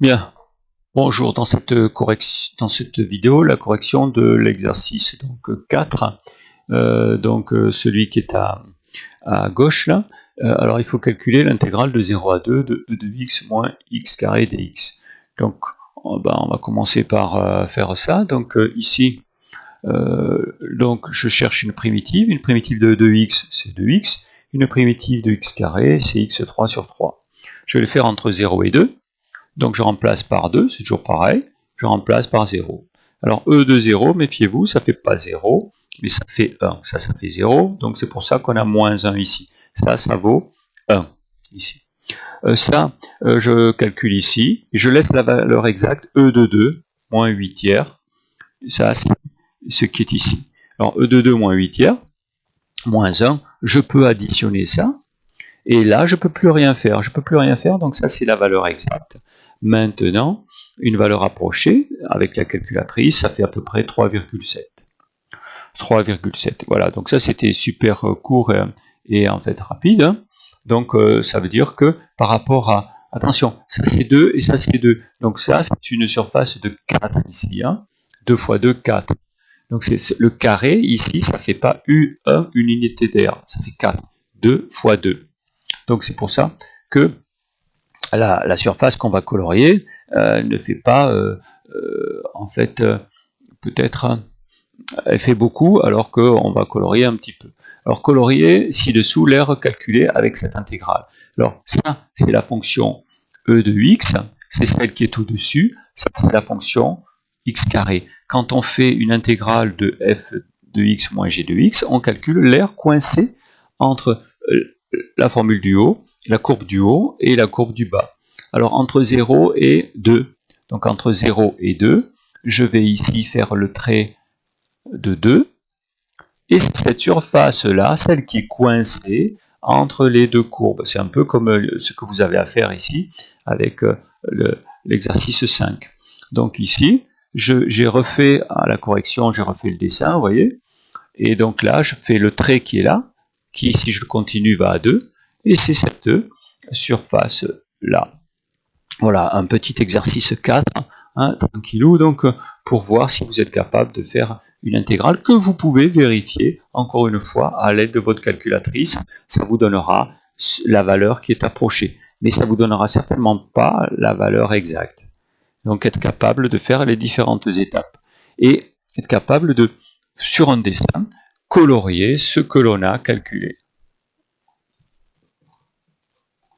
Bien, bonjour, dans cette vidéo, la correction de l'exercice 4, celui qui est à gauche là. Alors il faut calculer l'intégrale de 0 à 2 de e de x moins x carré dx. Donc on va commencer par faire ça. Donc ici, je cherche une primitive de 2x c'est 2x, une primitive de x carré c'est x3 sur 3. Je vais le faire entre 0 et 2. Donc je remplace par 2, c'est toujours pareil, je remplace par 0. Alors E de 0, méfiez-vous, ça ne fait pas 0, mais ça fait 1. Ça fait 0, donc c'est pour ça qu'on a moins 1 ici. Ça vaut 1 ici. Je calcule ici, et je laisse la valeur exacte, E de 2, moins 8 tiers. Ça, c'est ce qui est ici. Alors E de 2 moins 8 tiers, moins 1, je peux additionner ça, et là, je ne peux plus rien faire. Donc ça, c'est la valeur exacte. Maintenant, une valeur approchée, avec la calculatrice, ça fait à peu près 3,7. 3,7. Voilà, donc ça, c'était super court et en fait rapide. Donc, ça veut dire que par rapport à... Attention, ça c'est 2 et ça c'est 2. Donc ça, c'est une surface de 4 ici. 2 fois 2, 4. Donc le carré, ici, ça ne fait pas U1, une unité d'air. Ça fait 4. 2 fois 2. Donc c'est pour ça que la surface qu'on va colorier ne fait pas, en fait, peut-être, elle fait beaucoup alors qu'on va colorier un petit peu. Alors colorier ci-dessous l'air calculé avec cette intégrale. Alors ça, c'est la fonction e de x, c'est celle qui est au-dessus, ça c'est la fonction x carré. Quand on fait une intégrale de f de x moins g de x, on calcule l'air coincé entre la formule du haut, la courbe du haut et la courbe du bas. Alors entre 0 et 2, donc entre 0 et 2, je vais ici faire le trait de 2, et cette surface-là, celle qui est coincée entre les deux courbes. C'est un peu comme ce que vous avez à faire ici avec l'exercice 5. Donc ici, j'ai refait à la correction, j'ai refait le dessin, vous voyez, et donc là, je fais le trait qui est là, qui, si je continue, va à 2, et c'est cette surface-là. Voilà, un petit exercice 4, tranquillou, donc pour voir si vous êtes capable de faire une intégrale que vous pouvez vérifier, encore une fois, à l'aide de votre calculatrice. Ça vous donnera la valeur qui est approchée, mais ça ne vous donnera certainement pas la valeur exacte. Donc être capable de faire les différentes étapes et être capable de, sur un dessin, colorier ce que l'on a calculé.